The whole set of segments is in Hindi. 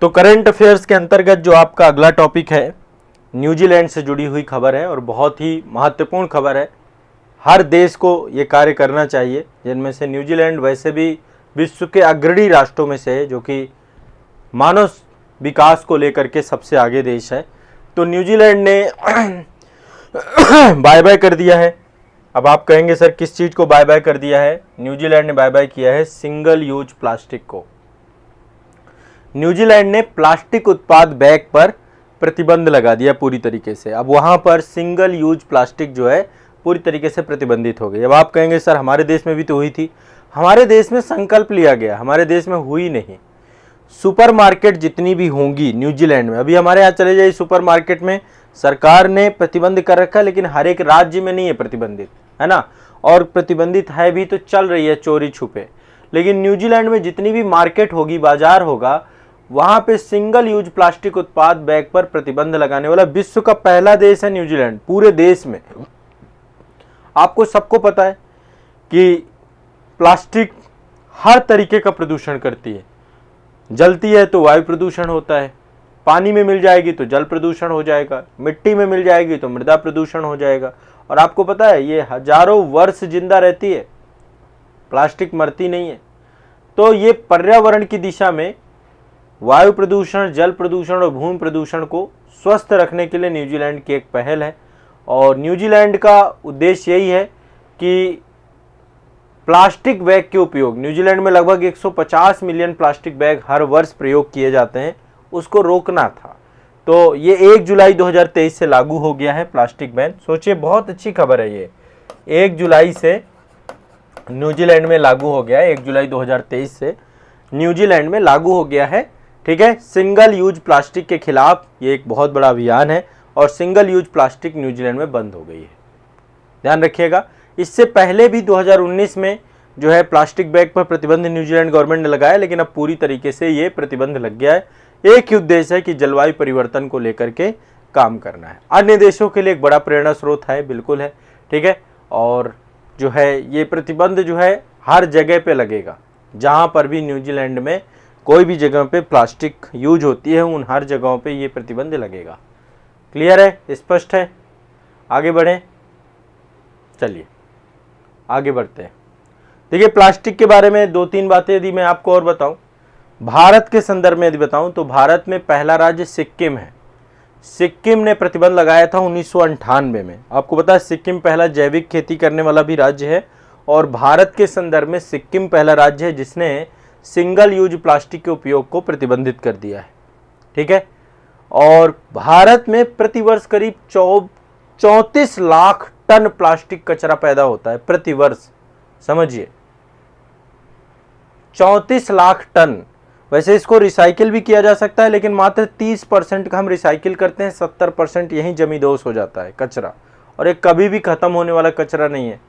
तो करंट अफेयर्स के अंतर्गत जो आपका अगला टॉपिक है, न्यूजीलैंड से जुड़ी हुई खबर है और बहुत ही महत्वपूर्ण खबर है। हर देश को ये कार्य करना चाहिए, जिनमें से न्यूजीलैंड वैसे भी विश्व के अग्रणी राष्ट्रों में से है, जो कि मानव विकास को लेकर के सबसे आगे देश है। तो न्यूजीलैंड ने बाय बाय कर दिया है। अब आप कहेंगे सर किस चीज़ को बाय बाय कर दिया है? न्यूजीलैंड ने बाय बाय किया है सिंगल यूज प्लास्टिक को। न्यूजीलैंड ने प्लास्टिक उत्पाद बैग पर प्रतिबंध लगा दिया पूरी तरीके से। अब वहाँ पर सिंगल यूज प्लास्टिक जो है पूरी तरीके से प्रतिबंधित हो गई। अब आप कहेंगे सर हमारे देश में भी तो हुई थी। हमारे देश में संकल्प लिया गया, हमारे देश में हुई नहीं। सुपरमार्केट जितनी भी होंगी न्यूजीलैंड में, अभी हमारे यहाँ चले जाइए सुपरमार्केट में, सरकार ने प्रतिबंध कर रखा है, लेकिन हर एक राज्य में नहीं है प्रतिबंधित, है ना। और प्रतिबंधित है भी तो चल रही है चोरी छुपे। लेकिन न्यूजीलैंड में जितनी भी मार्केट होगी, बाजार होगा, वहाँ पे सिंगल यूज प्लास्टिक उत्पाद बैग पर प्रतिबंध लगाने वाला विश्व का पहला देश है न्यूजीलैंड। पूरे देश में आपको सबको पता है कि प्लास्टिक हर तरीके का प्रदूषण करती है। जलती है तो वायु प्रदूषण होता है, पानी में मिल जाएगी तो जल प्रदूषण हो जाएगा, मिट्टी में मिल जाएगी तो मृदा प्रदूषण हो जाएगा। और आपको पता है ये हजारों वर्ष जिंदा रहती है, प्लास्टिक मरती नहीं है। तो ये पर्यावरण की दिशा में वायु प्रदूषण, जल प्रदूषण और भूमि प्रदूषण को स्वस्थ रखने के लिए न्यूजीलैंड की एक पहल है। और न्यूजीलैंड का उद्देश्य यही है कि प्लास्टिक बैग के उपयोग, न्यूजीलैंड में लगभग 150 मिलियन प्लास्टिक बैग हर वर्ष प्रयोग किए जाते हैं, उसको रोकना था। तो ये 1 जुलाई 2023 से लागू हो गया है प्लास्टिक बैन। सोचिए बहुत अच्छी खबर है ये, 1 जुलाई से न्यूजीलैंड में लागू हो गया है। 1 जुलाई 2023 से न्यूजीलैंड में लागू हो गया है, ठीक है। सिंगल यूज प्लास्टिक के खिलाफ ये एक बहुत बड़ा अभियान है और सिंगल यूज प्लास्टिक न्यूजीलैंड में बंद हो गई है, ध्यान रखिएगा। इससे पहले भी 2019 में जो है प्लास्टिक बैग पर प्रतिबंध न्यूजीलैंड गवर्नमेंट ने लगाया, लेकिन अब पूरी तरीके से ये प्रतिबंध लग गया है। एक ही उद्देश्य है कि जलवायु परिवर्तन को लेकर के काम करना है। अन्य देशों के लिए एक बड़ा प्रेरणा स्रोत है, बिल्कुल है, ठीक है। और जो है ये प्रतिबंध जो है हर जगह पे लगेगा, जहाँ पर भी न्यूजीलैंड में कोई भी जगह पे प्लास्टिक यूज होती है, उन हर जगहों पे ये प्रतिबंध लगेगा। क्लियर है, स्पष्ट है? आगे बढ़ें, चलिए आगे बढ़ते हैं। देखिए प्लास्टिक के बारे में 2-3 बातें यदि मैं आपको और बताऊं, भारत के संदर्भ में यदि बताऊं तो भारत में पहला राज्य सिक्किम है। सिक्किम ने प्रतिबंध लगाया था 1998 में। आपको पता है सिक्किम पहला जैविक खेती करने वाला भी राज्य है और भारत के संदर्भ में सिक्किम पहला राज्य है जिसने सिंगल यूज प्लास्टिक के उपयोग को प्रतिबंधित कर दिया है, ठीक है। और भारत में प्रतिवर्ष करीब 34 लाख टन प्लास्टिक कचरा पैदा होता है प्रतिवर्ष, समझिए 34 लाख टन। वैसे इसको रिसाइकिल भी किया जा सकता है, लेकिन मात्र 30% का हम रिसाइकिल करते हैं, 70% यहीं जमींदोज हो जाता है कचरा, और ये कभी भी खत्म होने वाला कचरा नहीं है,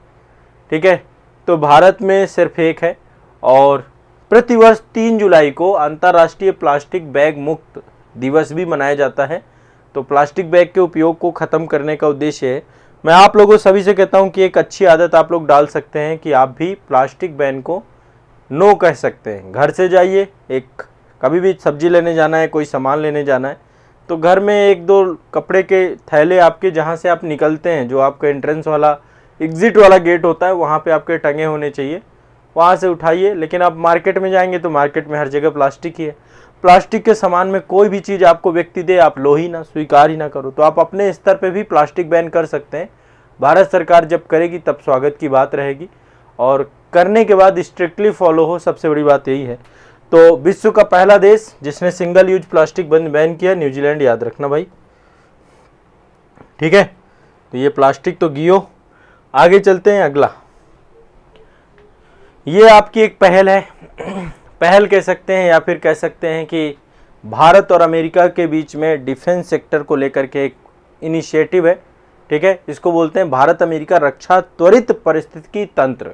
ठीक है। तो भारत में सिर्फ एक है। और प्रतिवर्ष 3 जुलाई को अंतर्राष्ट्रीय प्लास्टिक बैग मुक्त दिवस भी मनाया जाता है। तो प्लास्टिक बैग के उपयोग को ख़त्म करने का उद्देश्य है। मैं आप लोगों सभी से कहता हूं कि एक अच्छी आदत आप लोग डाल सकते हैं कि आप भी प्लास्टिक बैन को नो कह सकते हैं। घर से जाइए, एक कभी भी सब्जी लेने जाना है, कोई सामान लेने जाना है, तो घर में 1-2 कपड़े के थैले आपके जहां से आप निकलते हैं, जो आपका एंट्रेंस वाला एग्ज़िट वाला गेट होता है, वहाँ पे आपके टंगे होने चाहिए, वहाँ से उठाइए। लेकिन आप मार्केट में जाएंगे तो मार्केट में हर जगह प्लास्टिक ही है। प्लास्टिक के सामान में कोई भी चीज़ आपको व्यक्ति दे, आप लो ही ना, स्वीकार ही ना करो। तो आप अपने स्तर पे भी प्लास्टिक बैन कर सकते हैं। भारत सरकार जब करेगी तब स्वागत की बात रहेगी, और करने के बाद स्ट्रिक्टली फॉलो हो, सबसे बड़ी बात यही है। तो विश्व का पहला देश जिसने सिंगल यूज प्लास्टिक बैन किया, न्यूजीलैंड, याद रखना भाई, ठीक है। तो ये प्लास्टिक तो गियो। आगे चलते हैं, अगला ये आपकी एक पहल है, पहल कह सकते हैं या फिर कह सकते हैं कि भारत और अमेरिका के बीच में डिफेंस सेक्टर को लेकर के एक इनिशिएटिव है, ठीक है। इसको बोलते हैं भारत अमेरिका रक्षा त्वरित पारिस्थितिकी तंत्र।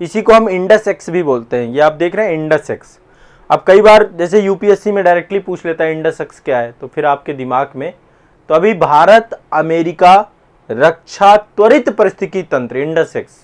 इसी को हम इंडस एक्स भी बोलते हैं। ये आप देख रहे हैं इंडस एक्स। अब कई बार जैसे यूपीएससी में डायरेक्टली पूछ लेता है इंडस एक्स क्या है, तो फिर आपके दिमाग में, तो अभी भारत अमेरिका रक्षा त्वरित पारिस्थितिकी तंत्र इंडस एक्स,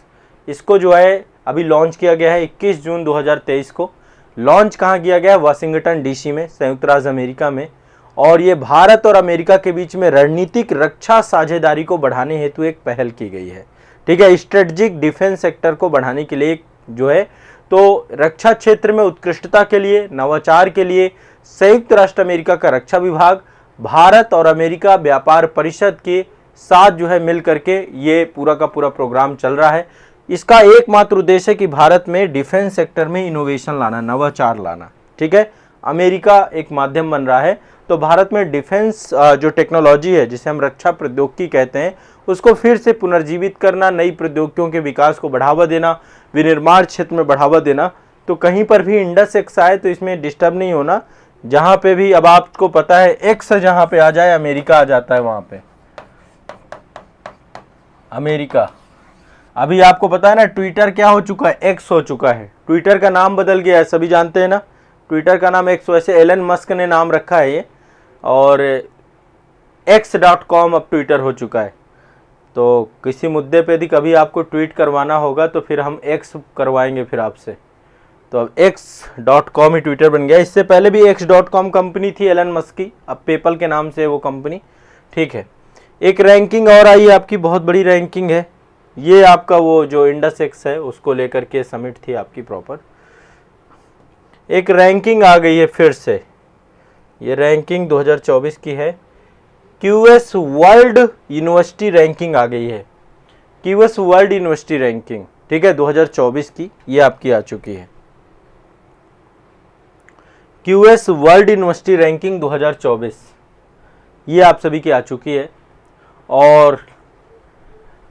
इसको जो है अभी लॉन्च किया गया है 21 जून 2023 को। लॉन्च कहाँ किया गया? वाशिंगटन डीसी में, संयुक्त राज्य अमेरिका में। और ये भारत और अमेरिका के बीच में रणनीतिक रक्षा साझेदारी को बढ़ाने हेतु एक पहल की गई है। ठीक है, स्ट्रेटेजिक डिफेंस सेक्टर को बढ़ाने के लिए जो है, तो रक्षा क्षेत्र में उत्कृष्टता के लिए, नवाचार के लिए संयुक्त राष्ट्र अमेरिका का रक्षा विभाग भारत और अमेरिका व्यापार परिषद के साथ जो है मिल करके ये पूरा का पूरा प्रोग्राम चल रहा है। इसका एकमात्र उद्देश्य है कि भारत में डिफेंस सेक्टर में इनोवेशन लाना, नवाचार लाना। ठीक है, अमेरिका एक माध्यम बन रहा है, तो भारत में डिफेंस जो टेक्नोलॉजी है, जिसे हम रक्षा प्रौद्योगिकी कहते हैं, उसको फिर से पुनर्जीवित करना, नई प्रौद्योगिकियों के विकास को बढ़ावा देना, विनिर्माण क्षेत्र में बढ़ावा देना। तो कहीं पर भी इंडस एक्स आए तो इसमें डिस्टर्ब नहीं होना। जहां पे भी, अब आपको पता है एक्स जहां पे आ जाए अमेरिका आ जाता है, वहां पे अमेरिका। अभी आपको पता है ना, ट्विटर क्या हो चुका है? एक्स हो चुका है। ट्विटर का नाम बदल गया है, सभी जानते हैं ना, ट्विटर का नाम एक्स, वैसे एलन मस्क ने नाम रखा है ये, और x.com अब ट्विटर हो चुका है। तो किसी मुद्दे पे यदि कभी आपको ट्वीट करवाना होगा तो फिर हम एक्स करवाएंगे फिर आपसे। तो अब x.com ही ट्विटर बन गया। इससे पहले भी x.com कंपनी थी एलन मस्क की, अब पेपल के नाम से वो कंपनी। ठीक है, एक रैंकिंग और आई है आपकी, बहुत बड़ी रैंकिंग है ये। आपका वो जो इंडस एक्स है उसको लेकर के समिट थी आपकी प्रॉपर, एक रैंकिंग आ गई है फिर से। ये रैंकिंग 2024 की है, QS वर्ल्ड यूनिवर्सिटी रैंकिंग आ गई है, QS वर्ल्ड यूनिवर्सिटी रैंकिंग। ठीक है, 2024 की ये आपकी आ चुकी है, QS वर्ल्ड यूनिवर्सिटी रैंकिंग 2024, ये आप सभी की आ चुकी है। और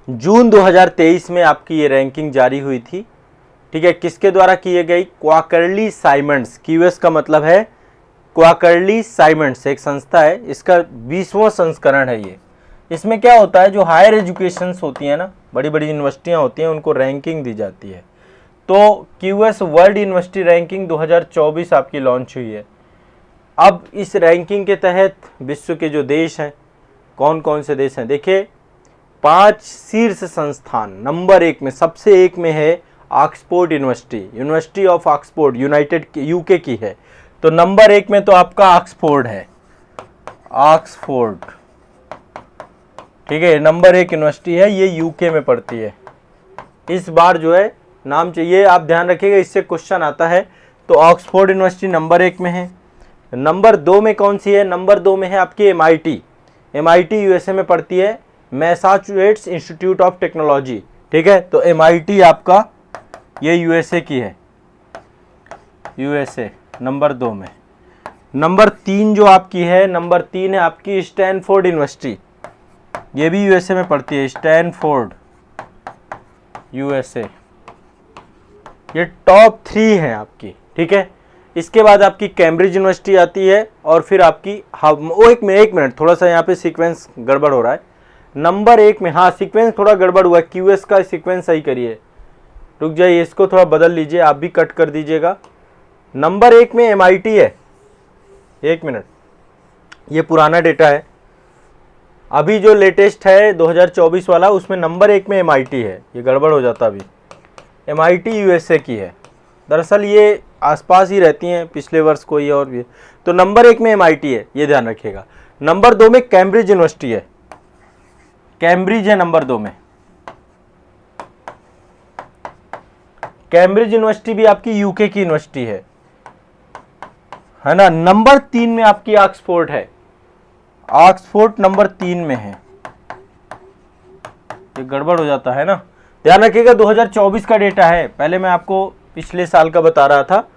जून 2023 में आपकी ये रैंकिंग जारी हुई थी। ठीक है, किसके द्वारा की गई? Quarterly Symonds. QS का मतलब है क्वार्टरली साइमंड्स, एक संस्था है, इसका 20वां संस्करण है ये। इसमें क्या होता है, जो हायर एजुकेशंस होती हैं ना, बड़ी बड़ी यूनिवर्सिटियां होती हैं, उनको रैंकिंग दी जाती है। तो QS वर्ल्ड यूनिवर्सिटी रैंकिंग 2024 आपकी लॉन्च हुई है। अब इस रैंकिंग के तहत विश्व के जो देश हैं, कौन कौन से देश हैं, देखिए 5 शीर्ष संस्थान। नंबर 1 में, सबसे एक में है Oxford university, university of Oxford, United UK की है। तो नंबर 1 में तो आपका ऑक्सफोर्ड है, ऑक्सफोर्ड। ठीक है, नंबर 1 यूनिवर्सिटी है, ये UK में पड़ती है। इस बार जो है नाम चाहिए, आप ध्यान रखिएगा, इससे क्वेश्चन आता है। तो ऑक्सफोर्ड यूनिवर्सिटी नंबर 1 में है। नंबर 2 में कौन सी है? नंबर 2 में है आपकी MIT USA में पड़ती है, मैसाचुसेट्स इंस्टीट्यूट ऑफ टेक्नोलॉजी। ठीक है, तो MIT आपका ये USA की है, USA नंबर 2 में। नंबर 3 जो आपकी है, नंबर 3 है आपकी स्टैनफोर्ड यूनिवर्सिटी, ये भी USA में पड़ती है, स्टैनफोर्ड USA। ये टॉप 3 है आपकी। ठीक है, इसके बाद आपकी कैम्ब्रिज यूनिवर्सिटी आती है, और फिर आपकी एक मिनट थोड़ा सा यहाँ पे सीक्वेंस गड़बड़ हो रहा है। नंबर 1 में, हाँ सीक्वेंस थोड़ा गड़बड़ हुआ है, QS का सीक्वेंस सही करिए, रुक जाइए, इसको थोड़ा बदल लीजिए, आप भी कट कर दीजिएगा। नंबर 1 में MIT है, एक मिनट, ये पुराना डेटा है, अभी जो लेटेस्ट है 2024 वाला, उसमें नंबर 1 में MIT है, ये गड़बड़ हो जाता अभी। MIT USA की है, दरअसल ये आसपास ही रहती हैं, पिछले वर्ष कोई और भी है। तो नंबर 1 में MIT है, ये ध्यान रखिएगा। नंबर 2 में कैम्ब्रिज यूनिवर्सिटी है, कैम्ब्रिज है नंबर 2 में। कैम्ब्रिज यूनिवर्सिटी भी आपकी UK की यूनिवर्सिटी है ना। नंबर 3 में आपकी ऑक्सफोर्ड है, ऑक्सफोर्ड नंबर 3 में है, ये गड़बड़ हो जाता है ना, ध्यान रखिएगा। 2024 का डेटा है, पहले मैं आपको पिछले साल का बता रहा था,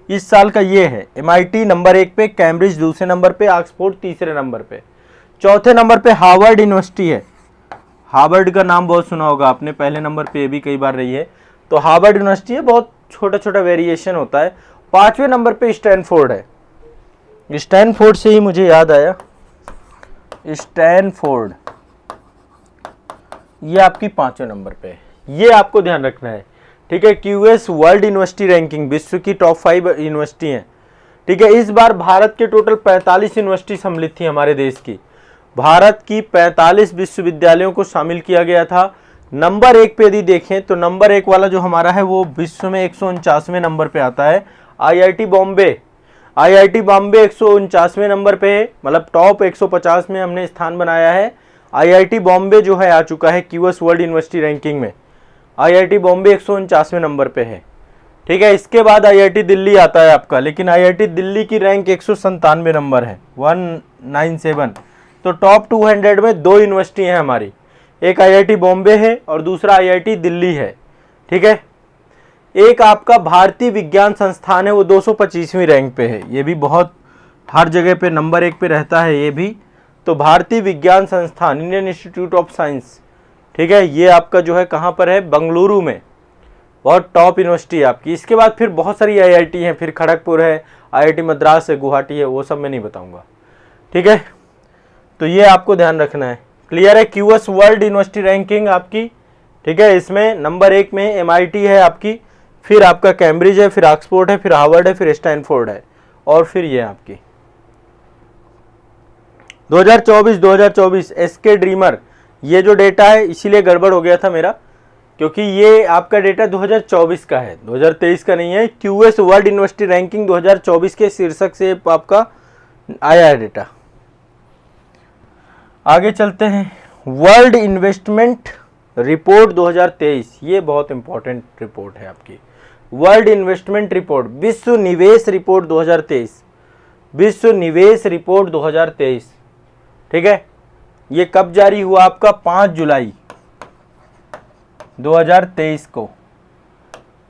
इस साल का ये है। MIT नंबर 1 पे, कैम्ब्रिज दूसरे नंबर पे, ऑक्सफोर्ड तीसरे नंबर पे, चौथे नंबर पे हार्वर्ड यूनिवर्सिटी है। हार्वर्ड का नाम बहुत सुना होगा आपने, पहले नंबर पे भी कई बार रही है। तो हार्वर्ड यूनिवर्सिटी है, बहुत छोटा छोटा वेरिएशन होता है। 5वें नंबर पे स्टैनफोर्ड है, स्टैनफोर्ड से ही मुझे याद आया, स्टैनफोर्ड ये आपकी 5वें नंबर पे है, ये आपको ध्यान रखना है। ठीक है, QS वर्ल्ड यूनिवर्सिटी रैंकिंग, विश्व की टॉप 5 यूनिवर्सिटी हैं। ठीक है, इस बार भारत के टोटल 45 यूनिवर्सिटी सम्मिलित थी हमारे देश की। भारत की 45 विश्वविद्यालयों को शामिल किया गया था। नंबर 1 पे यदि देखें तो नंबर 1 वाला जो हमारा है वो विश्व में 149वें नंबर पे आता है, आईआईटी बॉम्बे, आईआईटी बॉम्बे 149वें नंबर पे है, मतलब टॉप 150 में हमने स्थान बनाया है। आईआईटी बॉम्बे जो है आ चुका है क्यूएस वर्ल्ड यूनिवर्सिटी रैंकिंग में, आईआईटी बॉम्बे 149वें नंबर पे है। ठीक है, इसके बाद आईआईटी दिल्ली आता है आपका, लेकिन आईआईटी दिल्ली की रैंक 197 नंबर है, 197। तो टॉप 200 में दो यूनिवर्सिटी हैं हमारी, एक आईआईटी बॉम्बे है और दूसरा आईआईटी दिल्ली है। ठीक है, एक आपका भारतीय विज्ञान संस्थान है, वो 225वीं रैंक पे है, ये भी बहुत हर जगह पे नंबर 1 पे रहता है ये भी। तो भारतीय विज्ञान संस्थान, इंडियन इंस्टीट्यूट ऑफ साइंस, ठीक है, ये आपका जो है कहाँ पर है, बेंगलुरु में, बहुत टॉप यूनिवर्सिटी है आपकी। इसके बाद फिर बहुत सारी आईआईटी हैं, फिर खड़गपुर है, आईआईटी मद्रास है, गुवाहाटी है, वो सब मैं नहीं बताऊंगा। ठीक है, तो ये आपको ध्यान रखना है। क्लियर है, क्यूएस वर्ल्ड यूनिवर्सिटी रैंकिंग आपकी। ठीक है, इसमें नंबर 1 में एमआईटी है आपकी, फिर आपका कैम्ब्रिज है, फिर ऑक्सफोर्ड है, फिर हार्वर्ड है, फिर स्टैनफोर्ड है, और फिर ये आपकी 2024 एसके ड्रीमर, ये जो डेटा है इसीलिए गड़बड़ हो गया था मेरा, क्योंकि ये आपका डेटा 2024 का है, 2023 का नहीं है। क्यूएस वर्ल्ड यूनिवर्सिटी रैंकिंग 2024 के शीर्षक से आपका आया है डेटा। आगे चलते हैं, वर्ल्ड इन्वेस्टमेंट रिपोर्ट 2023, ये बहुत इंपॉर्टेंट रिपोर्ट है आपकी, वर्ल्ड इन्वेस्टमेंट रिपोर्ट, विश्व निवेश रिपोर्ट 2023, विश्व निवेश रिपोर्ट 2023। ठीक है, ये कब जारी हुआ आपका, 5 जुलाई 2023 को,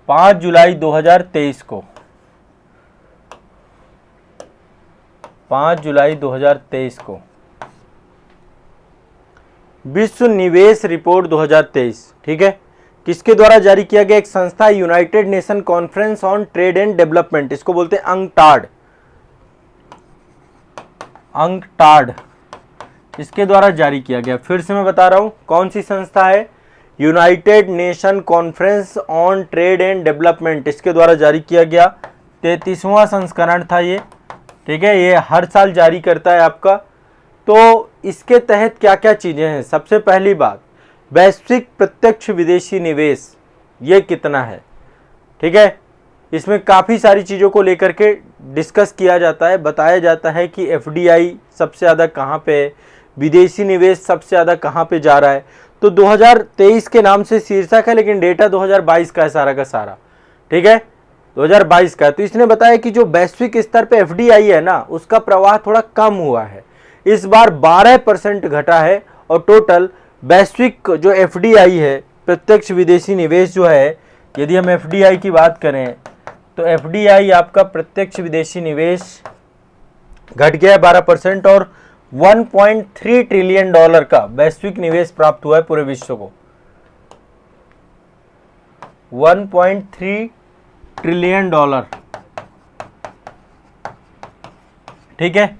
5 जुलाई 2023 को, 5 जुलाई 2023 को विश्व निवेश रिपोर्ट 2023। ठीक है, किसके द्वारा जारी किया गया, एक संस्था United nation conference on trade and development, इसको बोलते हैं अंकटाड, अंकटाड, इसके द्वारा जारी किया गया। फिर से मैं बता रहा हूं कौन सी संस्था है, United nation conference on trade and development, इसके द्वारा जारी किया गया। 33वां संस्करण था ये। ठीक है, ये हर साल जारी करता है आपका। तो इसके तहत क्या क्या चीज़ें हैं, सबसे पहली बात, वैश्विक प्रत्यक्ष विदेशी निवेश ये कितना है। ठीक है, इसमें काफ़ी सारी चीज़ों को लेकर के डिस्कस किया जाता है, बताया जाता है कि एफडीआई सबसे ज़्यादा कहाँ पे है, विदेशी निवेश सबसे ज़्यादा कहाँ पे जा रहा है। तो 2023 के नाम से शीर्षक है, लेकिन डेटा 2022 का है सारा का सारा। ठीक है, 2022 का है। तो इसने बताया कि जो वैश्विक स्तर पे एफडीआई है ना, उसका प्रवाह थोड़ा कम हुआ है, इस बार 12% घटा है, और टोटल वैश्विक जो एफडीआई है, प्रत्यक्ष विदेशी निवेश जो है, यदि हम एफडीआई की बात करें तो एफडीआई आपका प्रत्यक्ष विदेशी निवेश घट गया है 12%, और 1.3 ट्रिलियन डॉलर का वैश्विक निवेश प्राप्त हुआ है पूरे विश्व को, 1.3 ट्रिलियन डॉलर। ठीक है,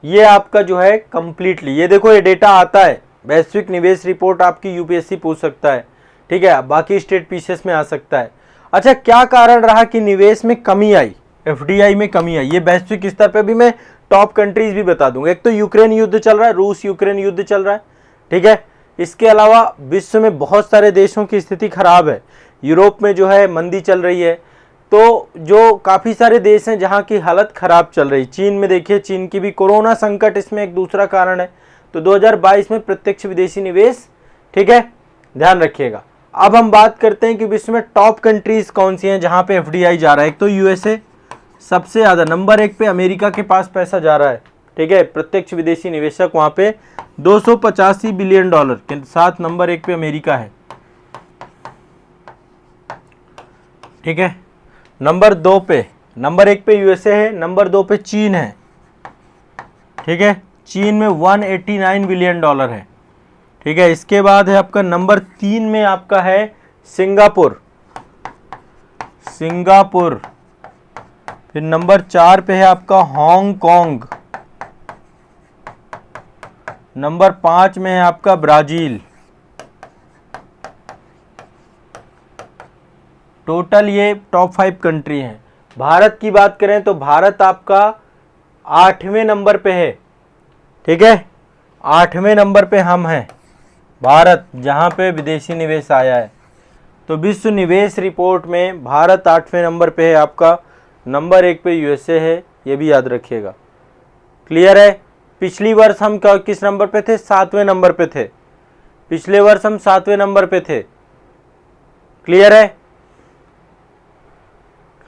ये आपका जो है कंप्लीटली, ये देखो ये डेटा आता है, वैश्विक निवेश रिपोर्ट आपकी यूपीएससी पूछ सकता है। ठीक है, बाकी स्टेट पीसीएस में आ सकता है। अच्छा, क्या कारण रहा कि निवेश में कमी आई, एफडीआई में कमी आई, ये वैश्विक स्तर पे भी मैं टॉप कंट्रीज भी बता दूंगा। एक तो यूक्रेन युद्ध चल रहा है, रूस यूक्रेन युद्ध चल रहा है। ठीक है, इसके अलावा विश्व में बहुत सारे देशों की स्थिति खराब है, यूरोप में जो है मंदी चल रही है, तो जो काफ़ी सारे देश हैं जहाँ की हालत ख़राब चल रही। चीन में देखिए, चीन की भी कोरोना संकट इसमें एक दूसरा कारण है। तो 2022 में प्रत्यक्ष विदेशी निवेश, ठीक है, ध्यान रखिएगा। अब हम बात करते हैं कि विश्व में टॉप कंट्रीज कौन सी हैं जहाँ पे एफडीआई जा रहा है। एक तो यूएसए सबसे ज़्यादा, नंबर 1 पे अमेरिका के पास पैसा जा रहा है। ठीक है, प्रत्यक्ष विदेशी निवेशक वहाँ पे 285 बिलियन डॉलर के साथ नंबर 1 पे अमेरिका है। ठीक है, नंबर 2 पे, नंबर 1 पे यूएसए है, नंबर 2 पे चीन है। ठीक है, चीन में 189 बिलियन डॉलर है। ठीक है, इसके बाद है आपका नंबर 3 में आपका है सिंगापुर, सिंगापुर। फिर नंबर 4 पे है आपका हांगकांग, नंबर 5 में है आपका ब्राजील। टोटल ये टॉप 5 कंट्री हैं। भारत की बात करें तो भारत आपका 8वें नंबर पे है। ठीक है, 8वें नंबर पे हम हैं भारत, जहाँ पे विदेशी निवेश आया है। तो विश्व निवेश रिपोर्ट में भारत 8वें नंबर पे है आपका। नंबर 1 पे यूएसए है, ये भी याद रखिएगा। क्लियर है। पिछली वर्ष हम किस नंबर पे थे? 7वें नंबर पे थे। पिछले वर्ष हम 7वें नंबर पे थे। क्लियर है?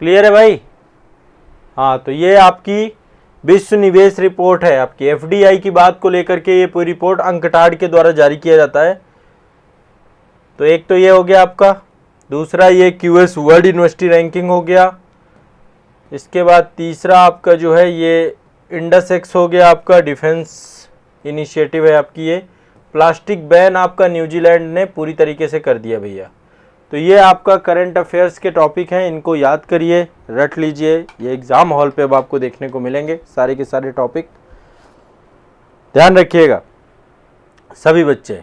क्लियर है भाई? हाँ, तो ये आपकी विश्व निवेश रिपोर्ट है। आपकी एफडीआई की बात को लेकर के ये पूरी रिपोर्ट अंकटाड के द्वारा जारी किया जाता है। तो एक तो ये हो गया आपका, दूसरा ये क्यूएस वर्ल्ड यूनिवर्सिटी रैंकिंग हो गया। इसके बाद तीसरा आपका जो है ये इंडसेक्स हो गया, आपका डिफेंस इनिशिएटिव है आपकी। ये प्लास्टिक बैन आपका न्यूजीलैंड ने पूरी तरीके से कर दिया भैया। तो ये आपका करंट अफेयर्स के टॉपिक हैं, इनको याद करिए, रट लीजिए। ये एग्ज़ाम हॉल पे अब आपको देखने को मिलेंगे सारे के सारे टॉपिक, ध्यान रखिएगा सभी बच्चे।